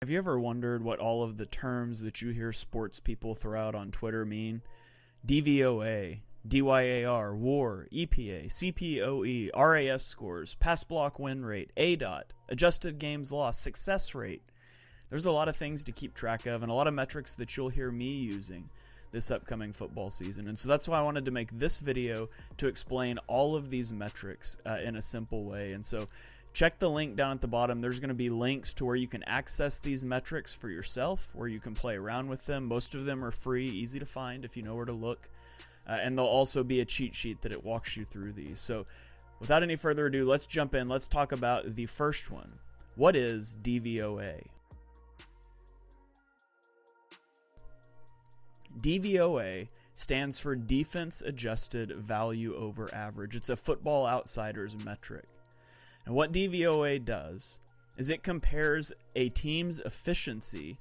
Have you ever wondered what all of the terms that you hear sports people throw out on Twitter mean? DVOA, DYAR, WAR, EPA, CPoE, RAS scores, pass block win rate, ADoT, adjusted games lost, success rate. There's a lot of things to keep track of and a lot of metrics that you'll hear me using this upcoming football season. And so that's why I wanted to make this video to explain all of these metrics in a simple way. And so check the link down at the bottom. There's going to be links to where you can access these metrics for yourself, where you can play around with them. Most of them are free, easy to find if you know where to look. And there'll also be a cheat sheet that it walks you through these. So without any further ado, let's jump in. Let's talk about the first one. What is DVOA? DVOA stands for Defense Adjusted Value Over Average. It's a Football Outsiders metric. And what DVOA does is it compares a team's efficiency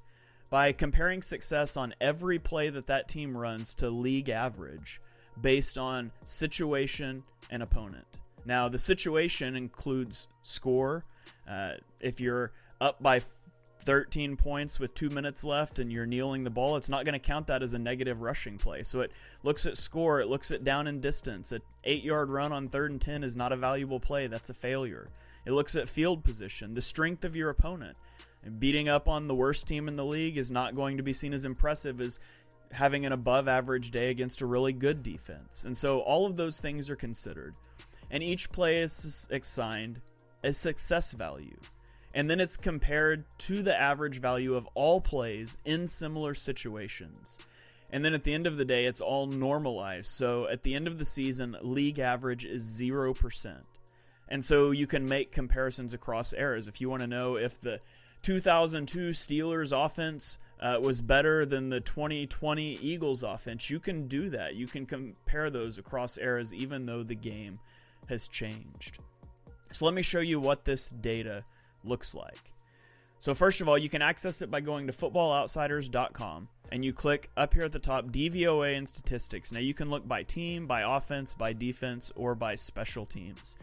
by comparing success on every play that team runs to league average based on situation and opponent. Now, the situation includes score. If you're up by 13 points with 2 minutes left and you're kneeling the ball, it's not going to count that as a negative rushing play. So it looks at score, it looks at down and distance. An 8-yard run on 3rd and 10 is not a valuable play. That's a failure. It looks at field position, the strength of your opponent. And beating up on the worst team in the league is not going to be seen as impressive as having an above average day against a really good defense. And so all of those things are considered. And each play is assigned a success value. And then it's compared to the average value of all plays in similar situations. And then at the end of the day, it's all normalized. So at the end of the season, league average is 0%. And so you can make comparisons across eras. If you want to know if the 2002 Steelers offense was better than the 2020 Eagles offense, you can do that. You can compare those across eras even though the game has changed. So let me show you what this data looks like. So first of all, you can access it by going to footballoutsiders.com and you click up here at the top DVOA and statistics. Now you can look by team, by offense, by defense, or by special teams.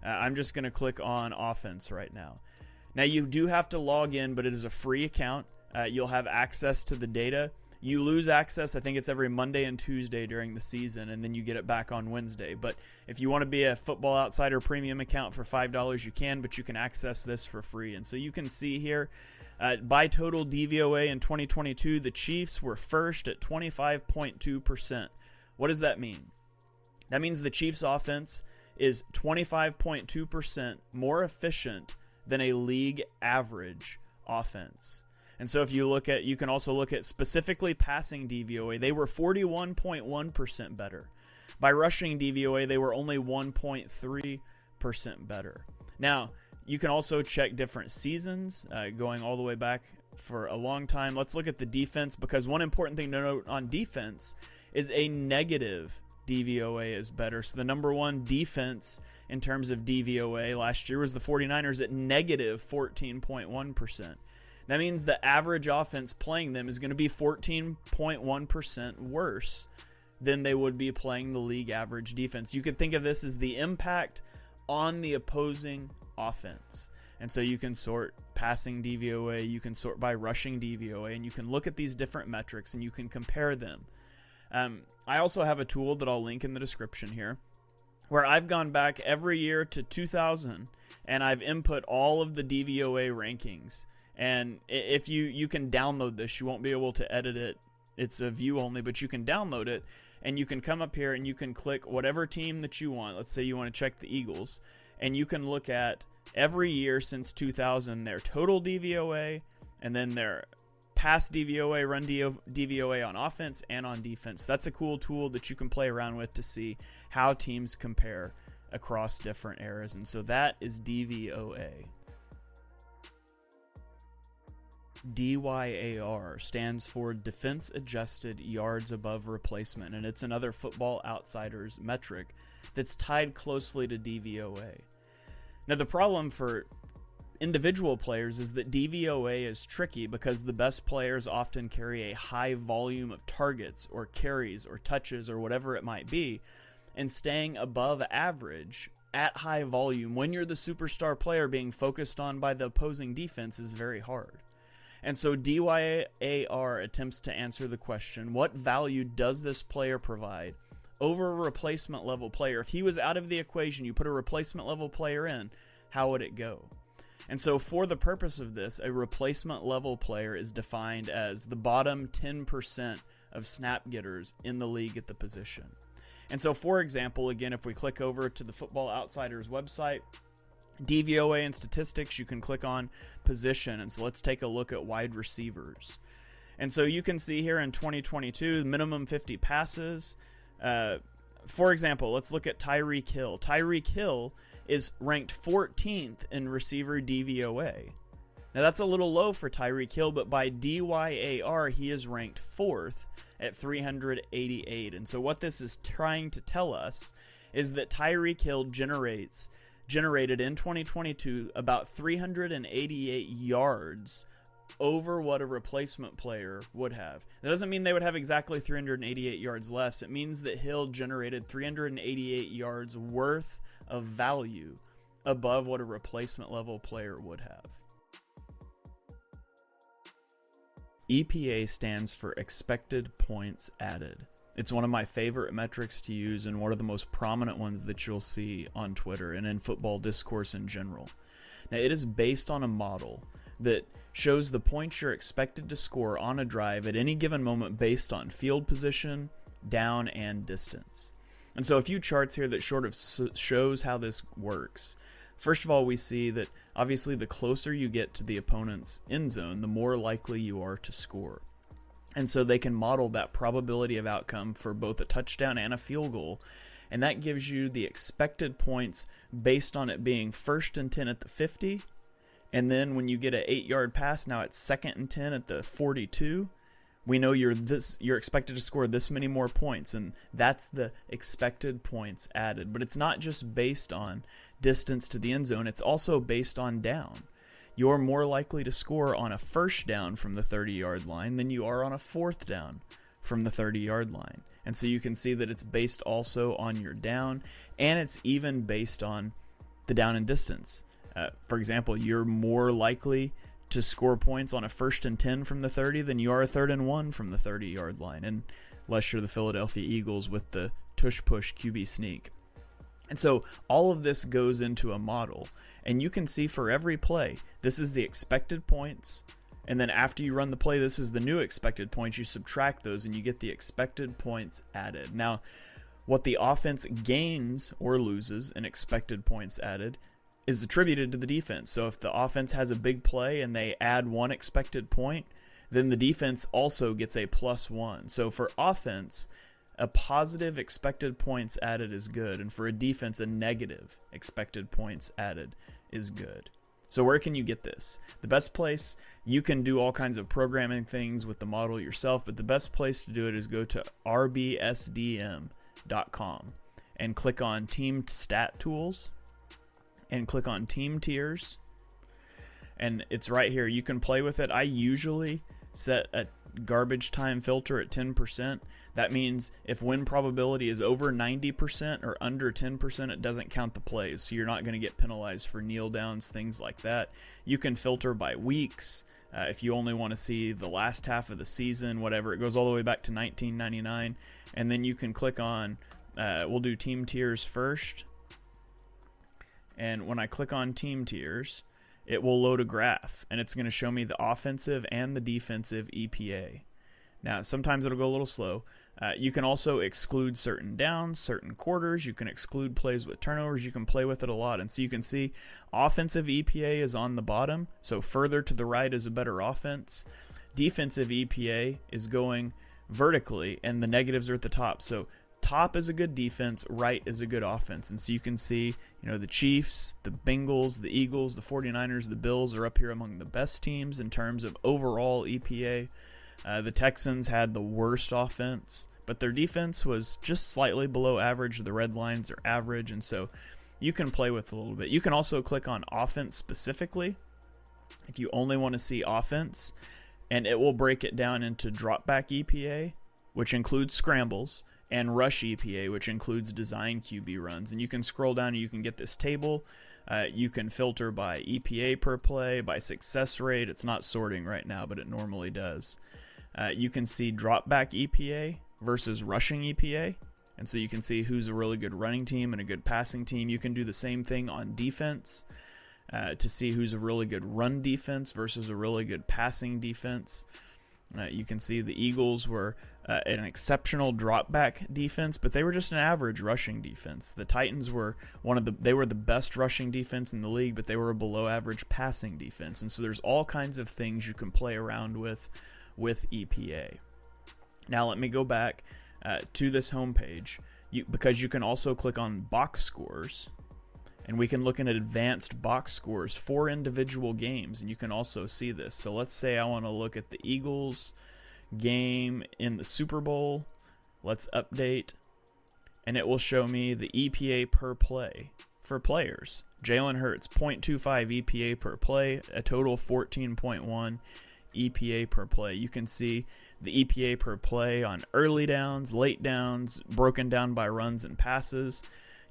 I'm just going to click on offense right now. Now you do have to log in, but it is a free account. You'll have access to the data. You lose access, I think it's every Monday and Tuesday during the season, and then you get it back on Wednesday. But if you want to be a Football Outsider premium account for $5, you can, but you can access this for free. And so you can see here, by total DVOA in 2022, the Chiefs were first at 25.2%. What does that mean? That means the Chiefs offense is 25.2% more efficient than a league average offense. And so if you look at, you can also look at specifically passing DVOA. They were 41.1% better. By rushing DVOA, they were only 1.3% better. Now, you can also check different seasons, going all the way back for a long time. Let's look at the defense, because one important thing to note on defense is a negative DVOA is better. So the number one defense in terms of DVOA last year was the 49ers at negative 14.1%. That means the average offense playing them is going to be 14.1% worse than they would be playing the league average defense. You could think of this as the impact on the opposing offense. And so you can sort passing DVOA, you can sort by rushing DVOA, and you can look at these different metrics and you can compare them. I also have a tool that I'll link in the description here, where I've gone back every year to 2000 and I've input all of the DVOA rankings. And if you can download this, you won't be able to edit it. It's a view only, but you can download it and you can come up here and you can click whatever team that you want. Let's say you want to check the Eagles, and you can look at every year since 2000, their total DVOA, and then their pass DVOA, run DVOA on offense and on defense. That's a cool tool that you can play around with to see how teams compare across different eras. And so that is DVOA. DYAR stands for Defense Adjusted Yards Above Replacement, and it's another Football Outsiders metric that's tied closely to DVOA. Now, the problem for individual players is that DVOA is tricky because the best players often carry a high volume of targets or carries or touches or whatever it might be, and staying above average at high volume when you're the superstar player being focused on by the opposing defense is very hard. And so DYAR attempts to answer the question, what value does this player provide over a replacement level player? If he was out of the equation, you put a replacement level player in, how would it go? And so for the purpose of this, a replacement level player is defined as the bottom 10% of snap getters in the league at the position. And so, for example, again, if we click over to the Football Outsiders website, DVOA and statistics, you can click on position. And so let's take a look at wide receivers. And so you can see here in 2022, minimum 50 passes. For example, let's look at Tyreek Hill. Tyreek Hill is ranked 14th in receiver DVOA. Now that's a little low for Tyreek Hill, but by DYAR, he is ranked 4th at 388. And so what this is trying to tell us is that Tyreek Hill generated in 2022 about 388 yards over what a replacement player would have. That doesn't mean they would have exactly 388 yards less. It means that Hill generated 388 yards worth of value above what a replacement level player would have. EPA stands for expected points added. It's one of my favorite metrics to use and one of the most prominent ones that you'll see on Twitter and in football discourse in general. Now, it is based on a model that shows the points you're expected to score on a drive at any given moment based on field position, down, and distance. And so a few charts here that sort of shows how this works. First of all, we see that obviously the closer you get to the opponent's end zone, the more likely you are to score. And so they can model that probability of outcome for both a touchdown and a field goal. And that gives you the expected points based on it being 1st and 10 at the 50. And then when you get an 8-yard pass, now it's 2nd and 10 at the 42. We know you're expected to score this many more points, and that's the expected points added. But it's not just based on distance to the end zone, it's also based on down. You're more likely to score on a 1st down from the 30-yard line than you are on a 4th down from the 30-yard line. And so you can see that it's based also on your down, and it's even based on the down and distance. For example, you're more likely to score points on a 1st and 10 from the 30 than you are a 3rd and 1 from the 30-yard line, unless you're the Philadelphia Eagles with the tush-push QB sneak. And so all of this goes into a model, and you can see for every play, this is the expected points, and then after you run the play, this is the new expected points. You subtract those, and you get the expected points added. Now, what the offense gains or loses in expected points added is attributed to the defense. So if the offense has a big play and they add 1 expected point, then the defense also gets a +1. So for offense, a positive expected points added is good, and for a defense, a negative expected points added is good. So where can you get this? The best place, you can do all kinds of programming things with the model yourself, but the best place to do it is go to rbsdm.com and click on Team Stat Tools and click on Team Tiers. And it's right here. You can play with it. I usually set a garbage time filter at 10%. That means if win probability is over 90% or under 10%, it doesn't count the plays. So you're not going to get penalized for kneel downs, things like that. You can filter by weeks. If you only want to see the last half of the season, whatever, it goes all the way back to 1999. And then you can click on, we'll do Team Tiers first. And when I click on Team Tiers, it will load a graph, and it's going to show me the offensive and the defensive EPA. Now, sometimes it'll go a little slow. You can also exclude certain downs, certain quarters. You can exclude plays with turnovers. You can play with it a lot. And so you can see offensive EPA is on the bottom, so further to the right is a better offense. Defensive EPA is going vertically, and the negatives are at the top. So top is a good defense, right is a good offense. And so you can see, the Chiefs, the Bengals, the Eagles, the 49ers, the Bills are up here among the best teams in terms of overall EPA. The Texans had the worst offense, but their defense was just slightly below average. The Red Lions are average, and so you can play with it a little bit. You can also click on offense specifically if you only want to see offense, and it will break it down into dropback EPA, which includes scrambles, and rush EPA, which includes design QB runs. And you can scroll down and you can get this table You can filter by EPA per play, by success rate. It's not sorting right now, but it normally does. You can see drop back EPA versus rushing EPA. And so you can see who's a really good running team and a good passing team. You can do the same thing on defense to see who's a really good run defense versus a really good passing defense. You can see the Eagles were an exceptional drop back defense, but they were just an average rushing defense. The Titans were they were the best rushing defense in the league, but they were a below average passing defense. And so there's all kinds of things you can play around with EPA. Now let me go back to this homepage because you can also click on box scores, and we can look at advanced box scores for individual games, and you can also see this. So let's say I want to look at the Eagles game in the Super Bowl. Let's update, and it will show me the EPA per play for players. Jalen Hurts, 0.25 EPA per play, a total 14.1 EPA per play. You can see the EPA per play on early downs, late downs, broken down by runs and passes.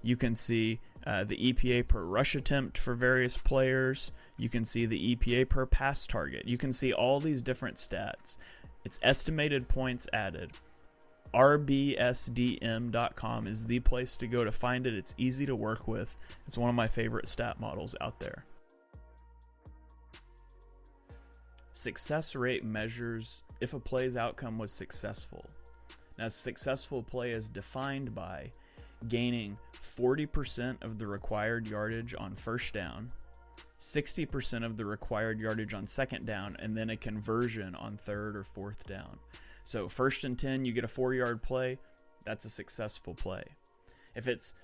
You can see the EPA per rush attempt for various players. You can see the EPA per pass target. You can see all these different stats. It's estimated points added. RBSDM.com is the place to go to find it. It's easy to work with. It's one of my favorite stat models out there. Success rate measures if a play's outcome was successful. Now, successful play is defined by gaining 40% of the required yardage on first down, 60% of the required yardage on second down, and then a conversion on third or fourth down. So 1st and 10, you get a 4-yard play, that's a successful play. If it's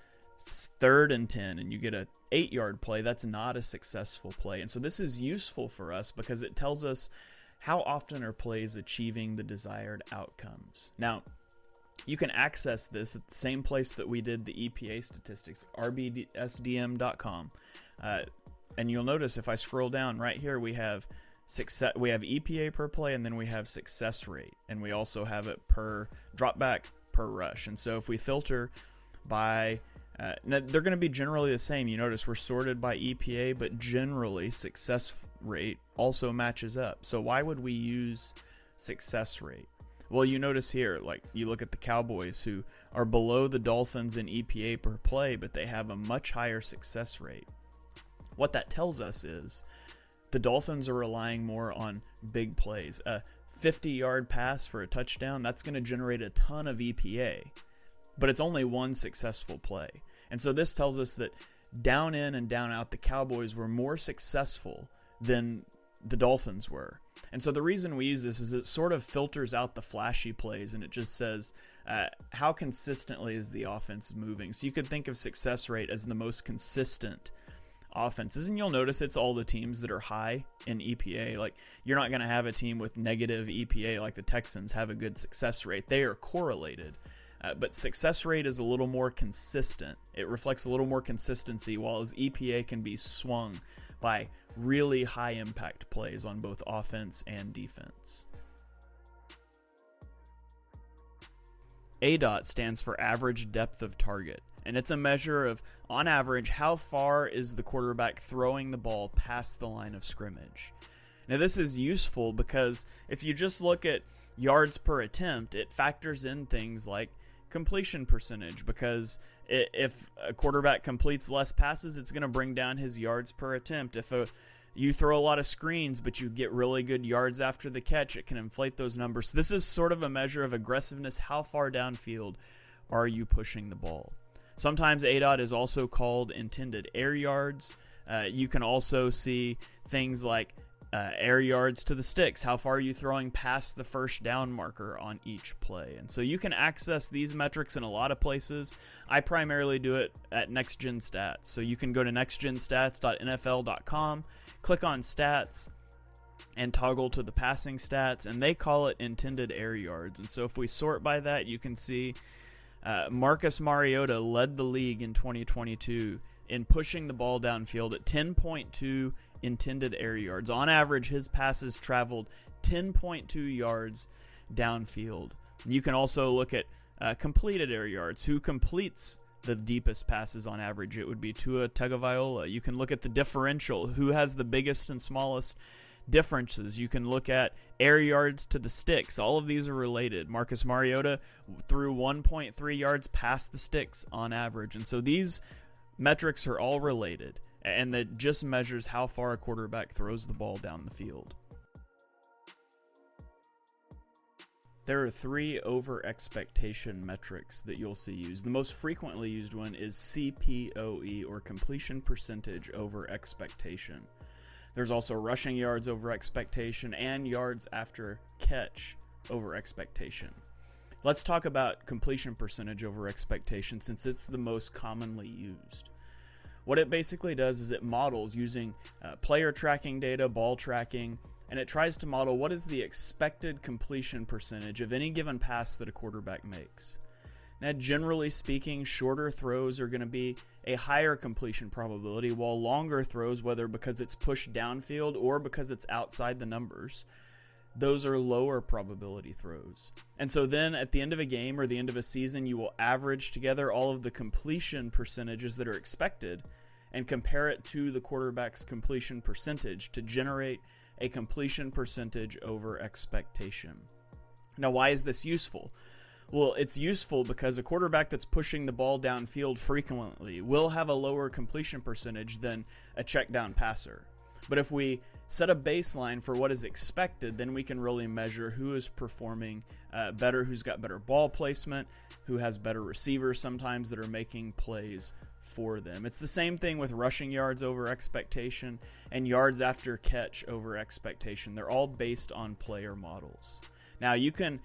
3rd and 10 and you get a 8-yard play, that's not a successful play. And so this is useful for us because it tells us how often are plays achieving the desired outcomes. Now, you can access this at the same place that we did the EPA statistics, rbsdm.com. And you'll notice if I scroll down right here, we have EPA per play, and then we have success rate, and we also have it per drop back, per rush. And so if we filter by now they're going to be generally the same. You notice we're sorted by EPA, but generally success rate also matches up. So why would we use success rate? Well, you notice here, like you look at the Cowboys, who are below the Dolphins in EPA per play, but they have a much higher success rate. What that tells us is the Dolphins are relying more on big plays. A 50-yard pass for a touchdown, that's going to generate a ton of EPA, but it's only one successful play. And so this tells us that down in and down out, the Cowboys were more successful than the Dolphins were. And so the reason we use this is it sort of filters out the flashy plays, and it just says how consistently is the offense moving. So you could think of success rate as the most consistent offenses, and you'll notice it's all the teams that are high in EPA. Like, you're not going to have a team with negative EPA like the Texans have a good success rate. They are correlated. But success rate is a little more consistent. It reflects a little more consistency, while as EPA can be swung by really high impact plays on both offense and defense. ADoT stands for average depth of target, and it's a measure of, on average, how far is the quarterback throwing the ball past the line of scrimmage. Now, this is useful because if you just look at yards per attempt, it factors in things like completion percentage, because if a quarterback completes less passes, it's going to bring down his yards per attempt. If you throw a lot of screens but you get really good yards after the catch, it can inflate those numbers. So this is sort of a measure of aggressiveness. How far downfield are you pushing the ball? Sometimes ADoT is also called intended air yards. You can also see things like air yards to the sticks. How far are you throwing past the first down marker on each play? And so you can access these metrics in a lot of places. I primarily do it at NextGen Stats. So you can go to nextgenstats.nfl.com, click on stats, and toggle to the passing stats, and they call it intended air yards. And so if we sort by that, you can see Marcus Mariota led the league in 2022 in pushing the ball downfield at 10.2 intended air yards. On average, his passes traveled 10.2 yards downfield. You can also look at completed air yards. Who completes the deepest passes on average, it would be Tua Tagovailoa. You can look at the differential, who has the biggest and smallest differences. You can look at air yards to the sticks. All of these are related. Marcus Mariota threw 1.3 yards past the sticks on average. And so these metrics are all related, and that just measures how far a quarterback throws the ball down the field. There are 3 over-expectation metrics that you'll see used. The most frequently used one is CPoE, or completion percentage over expectation. There's also rushing yards over expectation and yards after catch over expectation. Let's talk about completion percentage over expectation, since it's the most commonly used. What it basically does is it models using player tracking data, ball tracking, and it tries to model what is the expected completion percentage of any given pass that a quarterback makes. Now, generally speaking, shorter throws are going to be a higher completion probability, while longer throws, whether because it's pushed downfield or because it's outside the numbers, those are lower probability throws. And so then at the end of a game or the end of a season, you will average together all of the completion percentages that are expected and compare it to the quarterback's completion percentage to generate a completion percentage over expectation. Now, why is this useful? Well, it's useful because a quarterback that's pushing the ball downfield frequently will have a lower completion percentage than a check down passer. But if we set a baseline for what is expected, then we can really measure who is performing better, who's got better ball placement, who has better receivers sometimes that are making plays for them. It's the same thing with rushing yards over expectation and yards after catch over expectation. They're all based on player models. Now, you can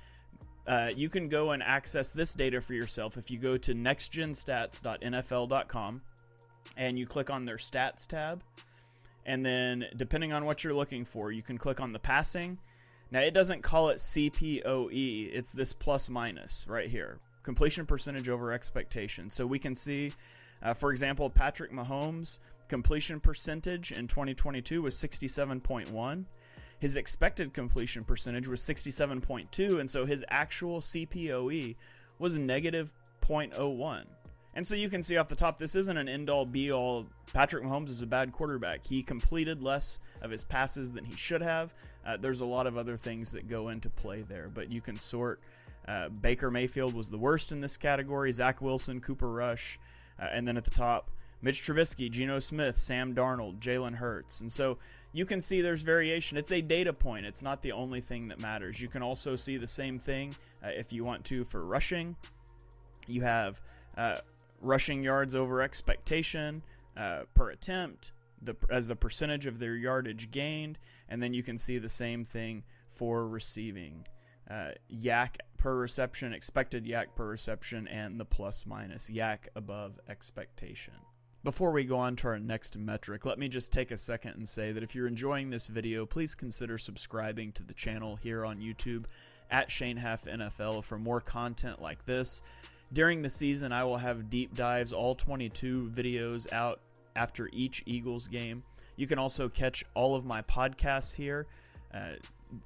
go and access this data for yourself if you go to nextgenstats.nfl.com and you click on their stats tab. And then depending on what you're looking for, you can click on the passing. Now, it doesn't call it CPoE. It's this plus minus right here. Completion percentage over expectation. So we can see, for example, Patrick Mahomes' completion percentage in 2022 was 67.1. His expected completion percentage was 67.2, and so his actual CPoE was negative 0.01. And so you can see off the top, this isn't an end-all, be-all. Patrick Mahomes is a bad quarterback. He completed less of his passes than he should have. There's a lot of other things that go into play there, but you can sort. Baker Mayfield was the worst in this category. Zach Wilson, Cooper Rush, and then at the top, Mitch Trubisky, Geno Smith, Sam Darnold, Jalen Hurts. And so you can see there's variation. It's a data point. It's not the only thing that matters. You can also see the same thing if you want to for rushing. You have rushing yards over expectation per attempt as the percentage of their yardage gained. And then you can see the same thing for receiving. Yak per reception, expected yak per reception, and the plus minus yak above expectation. Before we go on to our next metric, let me just take a second and say that if you're enjoying this video, please consider subscribing to the channel here on YouTube at Shane Half NFL for more content like this. During the season, I will have deep dives, all 22 videos out after each Eagles game. You can also catch all of my podcasts here.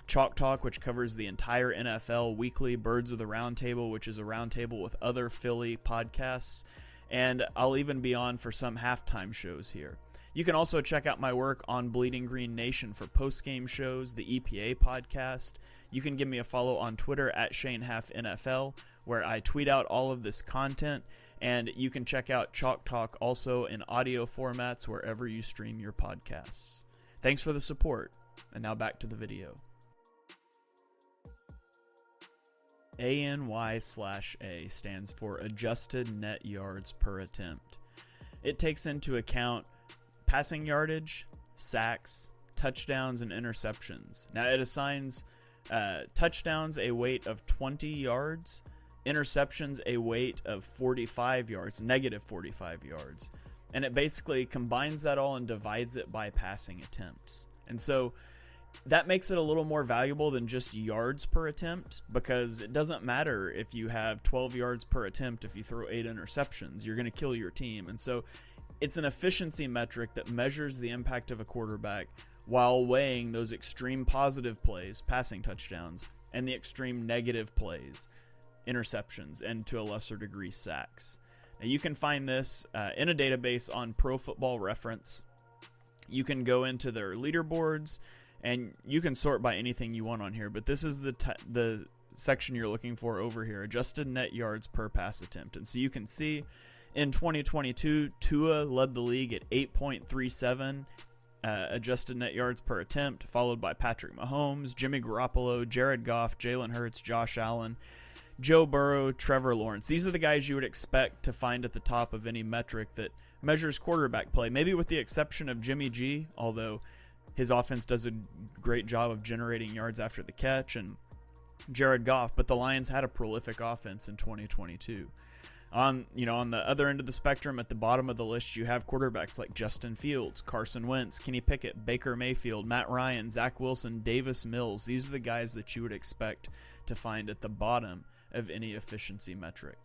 Chalk Talk, which covers the entire NFL, weekly Birds of the Roundtable, which is a roundtable with other Philly podcasts, and I'll even be on for some halftime shows here. You can also check out my work on Bleeding Green Nation for post-game shows, the EPA podcast. You can give me a follow on Twitter at ShaneHalfNFL, where I tweet out all of this content, and you can check out Chalk Talk also in audio formats wherever you stream your podcasts. Thanks for the support, and now back to the video. ANY/A stands for Adjusted Net Yards Per Attempt. It takes into account passing yardage, sacks, touchdowns, and interceptions. Now, it assigns touchdowns a weight of 20 yards, interceptions a weight of 45 yards, negative 45 yards. And it basically combines that all and divides it by passing attempts. And so that makes it a little more valuable than just yards per attempt, because it doesn't matter if you have 12 yards per attempt if you throw 8 interceptions. You're going to kill your team. And so it's an efficiency metric that measures the impact of a quarterback while weighing those extreme positive plays, passing touchdowns, and the extreme negative plays, interceptions, and to a lesser degree sacks. Now, you can find this in a database on Pro Football Reference. You can go into their leaderboards, and you can sort by anything you want on here, but this is the section you're looking for over here, adjusted net yards per pass attempt. And so you can see in 2022, Tua led the league at 8.37 adjusted net yards per attempt, followed by Patrick Mahomes, Jimmy Garoppolo, Jared Goff, Jalen Hurts, Josh Allen, Joe Burrow, Trevor Lawrence. These are the guys you would expect to find at the top of any metric that measures quarterback play, maybe with the exception of Jimmy G, although his offense does a great job of generating yards after the catch, and Jared Goff, but the Lions had a prolific offense in 2022. On the other end of the spectrum, at the bottom of the list, you have quarterbacks like Justin Fields, Carson Wentz, Kenny Pickett, Baker Mayfield, Matt Ryan, Zach Wilson, Davis Mills. These are the guys that you would expect to find at the bottom of any efficiency metric.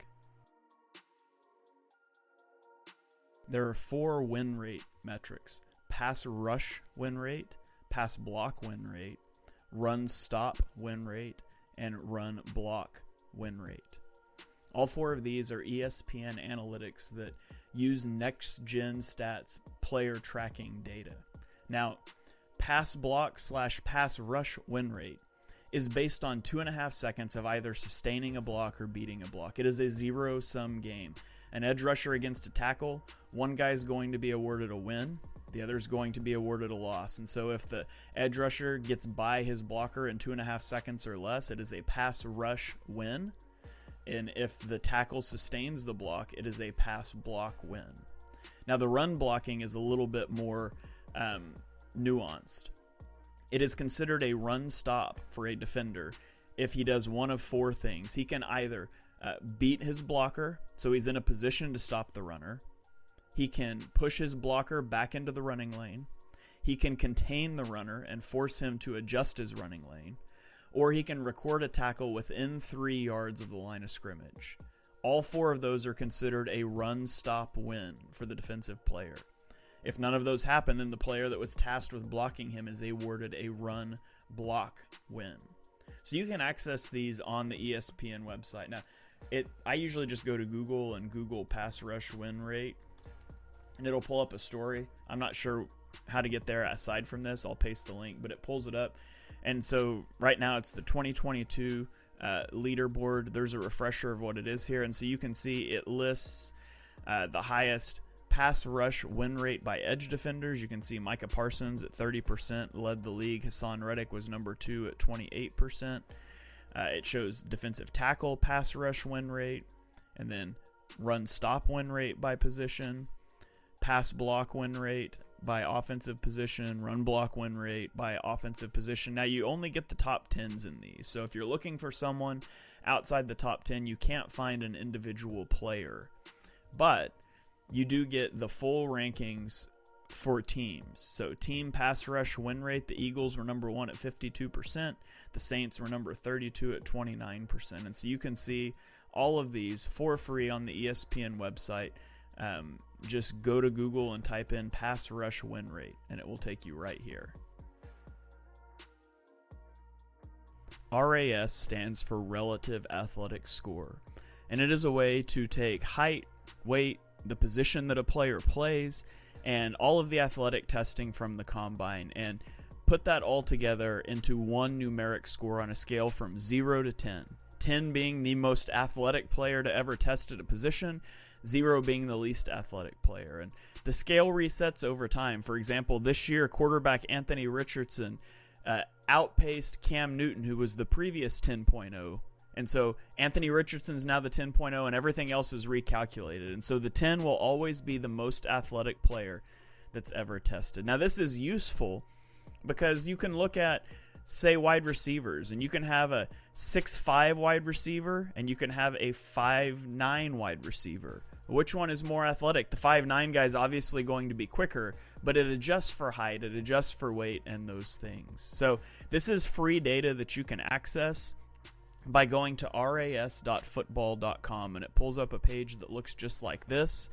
There are 4 win rate metrics: pass rush win rate, pass block win rate, run stop win rate, and run block win rate. All 4 of these are ESPN analytics that use next-gen stats player tracking data. Now, pass block / pass rush win rate is based on 2.5 seconds of either sustaining a block or beating a block. It is a zero-sum game. An edge rusher against a tackle, one guy's going to be awarded a win, the other's going to be awarded a loss. And so if the edge rusher gets by his blocker in 2.5 seconds or less, it is a pass rush win. And if the tackle sustains the block, it is a pass block win. Now, the run blocking is a little bit more nuanced. It is considered a run stop for a defender if he does one of 4 things. He can either beat his blocker, so he's in a position to stop the runner. He can push his blocker back into the running lane. He can contain the runner and force him to adjust his running lane. Or he can record a tackle within 3 yards of the line of scrimmage. All 4 of those are considered a run-stop win for the defensive player. If none of those happen, then the player that was tasked with blocking him is awarded a run-block win. So you can access these on the ESPN website. Now, I usually just go to Google and Google pass rush win rate, and it'll pull up a story. I'm not sure how to get there aside from this. I'll paste the link, but it pulls it up. And so right now it's the 2022 leaderboard. There's a refresher of what it is here. And so you can see it lists the highest pass rush win rate by edge defenders. You can see Micah Parsons at 30% led the league. Hassan Reddick was number 2 at 28%. It shows defensive tackle pass rush win rate, and then run stop win rate by position, pass block win rate by offensive position, run block win rate by offensive position. Now, you only get the top 10s in these. So if you're looking for someone outside the top 10, you can't find an individual player. But you do get the full rankings for teams. So team pass rush win rate, the Eagles were number 1 at 52%. The Saints were number 32 at 29%. And so you can see all of these for free on the ESPN website. Just go to Google and type in pass rush win rate, and it will take you right here. RAS stands for Relative Athletic Score, and it is a way to take height, weight, the position that a player plays, and all of the athletic testing from the combine, and put that all together into one numeric score on a scale from 0 to 10. 10 being the most athletic player to ever test at a position, 0 being the least athletic player. And the scale resets over time. For example, this year, quarterback Anthony Richardson outpaced Cam Newton, who was the previous 10.0. And so Anthony Richardson's now the 10.0, and everything else is recalculated. And so the 10 will always be the most athletic player that's ever tested. Now, this is useful because you can look at, say, wide receivers, and you can have a 6'5" wide receiver, and you can have a 5'9" wide receiver. Which one is more athletic? The 5'9" guy is obviously going to be quicker, but it adjusts for height, it adjusts for weight, and those things. So this is free data that you can access by going to ras.football.com, and it pulls up a page that looks just like this.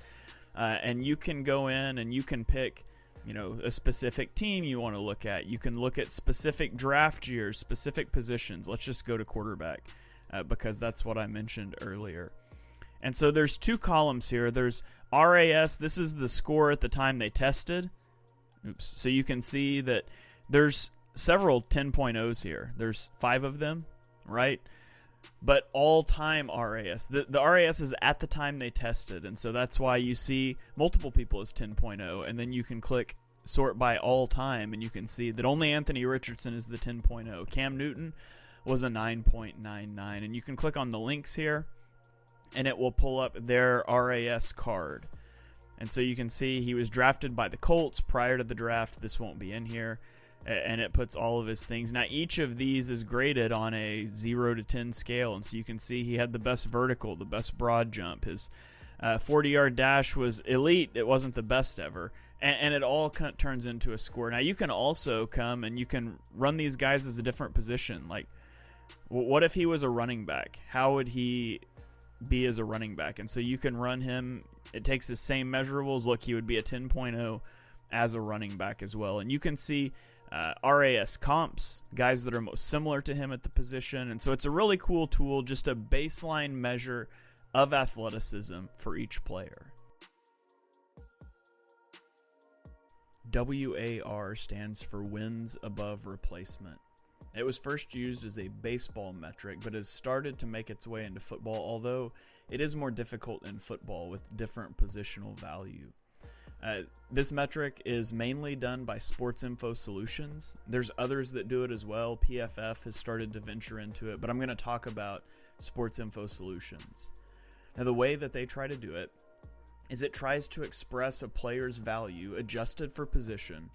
And you can go in and you can pick, a specific team you want to look at. You can look at specific draft years, specific positions. Let's just go to quarterback because that's what I mentioned earlier. And so there's two columns here. There's RAS. This is the score at the time they tested. Oops. So you can see that there's several 10.0s here. There's 5 of them, right? But all-time RAS. The RAS is at the time they tested, and so that's why you see multiple people as 10.0, and then you can click sort by all-time, and you can see that only Anthony Richardson is the 10.0. Cam Newton was a 9.99, and you can click on the links here, and it will pull up their RAS card. And so you can see he was drafted by the Colts prior to the draft. This won't be in here. And it puts all of his things. Now, each of these is graded on a 0 to 10 scale. And so you can see he had the best vertical, the best broad jump. His 40-yard dash was elite. It wasn't the best ever. And it all turns into a score. Now, you can also come and you can run these guys as a different position. Like, what if he was a running back? How would he be as a running back? And so you can run him. It takes the same measurables. Look, he would be a 10.0 as a running back as well. And you can see RAS comps, guys that are most similar to him at the position. And so it's a really cool tool, just a baseline measure of athleticism for each player. DYAR stands for wins above replacement. It was first used as a baseball metric, but has started to make its way into football, although it is more difficult in football with different positional value. This metric is mainly done by Sports Info Solutions. There's others that do it as well. PFF has started to venture into it, but I'm going to talk about Sports Info Solutions. Now, the way that they try to do it is it tries to express a player's value adjusted for position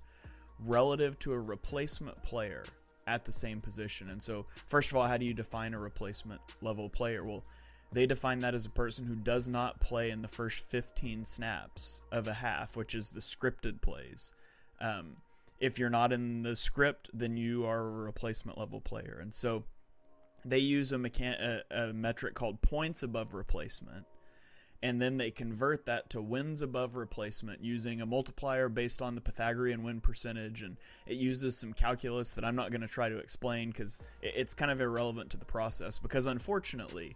relative to a replacement player at the same position. And so, first of all, how do you define a replacement level player? Well, they define that as a person who does not play in the first 15 snaps of a half, which is the scripted plays. If you're not in the script, then you are a replacement level player. And so they use a metric called points above replacement, and then they convert that to wins above replacement using a multiplier based on the Pythagorean win percentage. And it uses some calculus that I'm not going to try to explain because it's kind of irrelevant to the process, because unfortunately,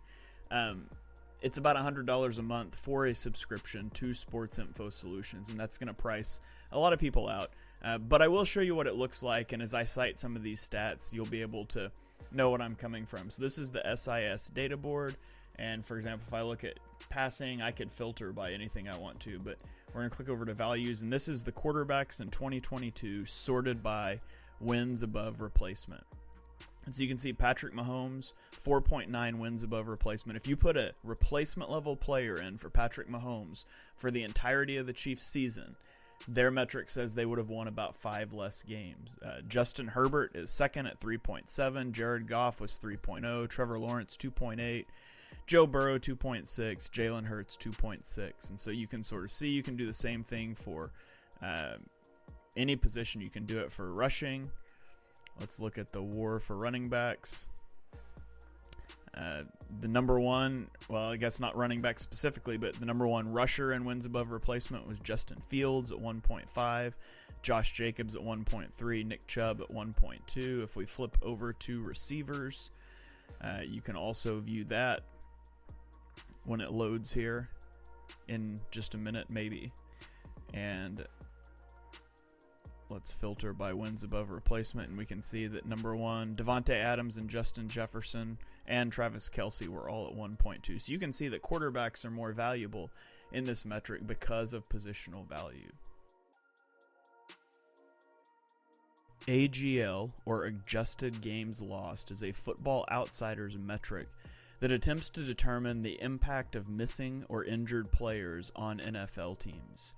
it's about $100 a month for a subscription to Sports Info Solutions, and that's going to price a lot of people out. But I will show you what it looks like, and as I cite some of these stats, you'll be able to know what I'm coming from. So this is the SIS data board, and for example, if I look at passing, I could filter by anything I want to, but we're going to click over to values, and this is the quarterbacks in 2022 sorted by wins above replacement. And so you can see Patrick Mahomes, 4.9 wins above replacement. If you put a replacement level player in for Patrick Mahomes for the entirety of the Chiefs season, their metric says they would have won about 5 less games. Justin Herbert is second at 3.7. Jared Goff was 3.0. Trevor Lawrence, 2.8. Joe Burrow, 2.6. Jalen Hurts, 2.6. And so you can sort of see, you can do the same thing for any position. You can do it for rushing. Let's look at the war for running backs. The number one, well, I guess not running back specifically, but the number one rusher in wins above replacement was Justin Fields at 1.5, Josh Jacobs at 1.3, Nick Chubb at 1.2. If we flip over to receivers, you can also view that when it loads here in just a minute maybe. And let's filter by wins above replacement, and we can see that number one, Devontae Adams and Justin Jefferson and Travis Kelce were all at 1.2. So you can see that quarterbacks are more valuable in this metric because of positional value. AGL, or Adjusted Games Lost, is a Football Outsiders metric that attempts to determine the impact of missing or injured players on NFL teams.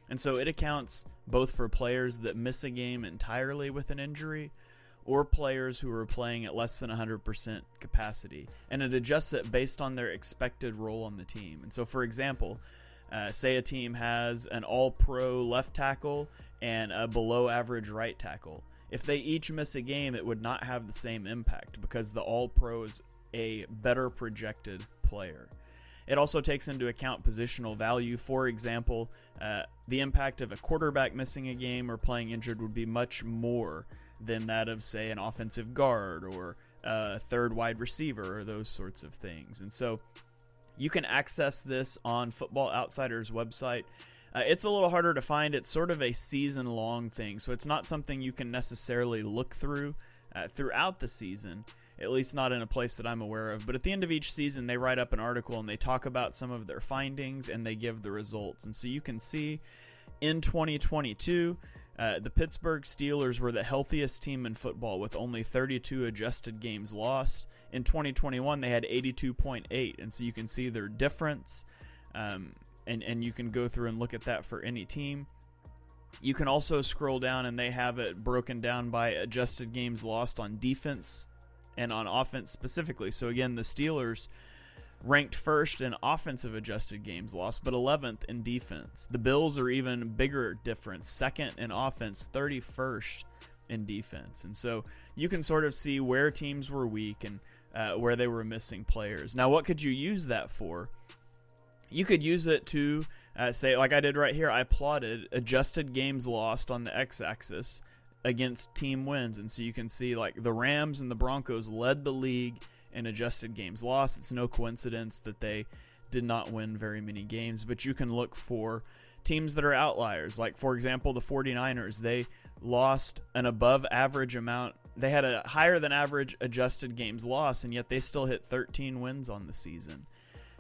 And so it accounts both for players that miss a game entirely with an injury or players who are playing at less than 100% capacity. And it adjusts it based on their expected role on the team. And so, for example, say a team has an all-pro left tackle and a below-average right tackle. If they each miss a game, it would not have the same impact because the all-pro is a better projected player. It also takes into account positional value. For example, the impact of a quarterback missing a game or playing injured would be much more than that of, say, an offensive guard or a third wide receiver or those sorts of things. And so You can access this on Football Outsiders' website. It's a little harder to find. It's sort of a season-long thing, so it's not something you can necessarily look through throughout the season, at least not in a place that I'm aware of. But at the end of each season, they write up an article and they talk about some of their findings and they give the results. And so you can see in 2022, the Pittsburgh Steelers were the healthiest team in football with only 32 adjusted games lost. In 2021, they had 82.8, and so you can see their difference, and you can go through and look at that for any team. You can also scroll down, and they have it broken down by adjusted games lost on defense and on offense specifically. So again, the Steelers ranked first in offensive adjusted games lost, but 11th in defense. The Bills are even bigger difference, second in offense, 31st in defense. And so you can sort of see where teams were weak and where they were missing players. Now, what could you use that for? You could use it to say, like I did right here, I plotted adjusted games lost on the x-axis against team wins. And so you can see like the Rams and the Broncos led the league in adjusted games lost. It's no coincidence that they did not win very many games, but you can look for teams that are outliers. Like, for example, the 49ers, they lost an above average amount. They had a higher than average adjusted games lost, and yet they still hit 13 wins on the season.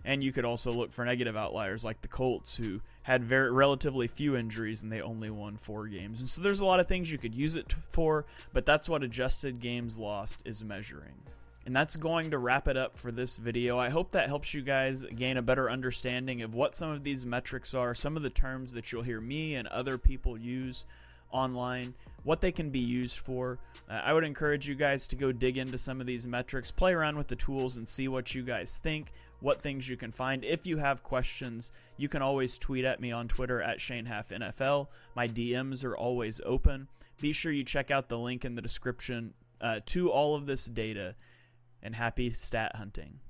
And you could also look for negative outliers like the Colts, who had relatively few injuries and they only won 4 games. And so there's a lot of things you could use it for, but that's what adjusted games lost is measuring. And that's going to wrap it up for this video. I hope that helps you guys gain a better understanding of what some of these metrics are, some of the terms that you'll hear me and other people use online, what they can be used for. I would encourage you guys to go dig into some of these metrics, play around with the tools and see what you guys think, what things you can find. If you have questions, you can always tweet at me on Twitter at ShaneHalfNFL. My DMs are always open. Be sure you check out the link in the description to all of this data. And happy stat hunting.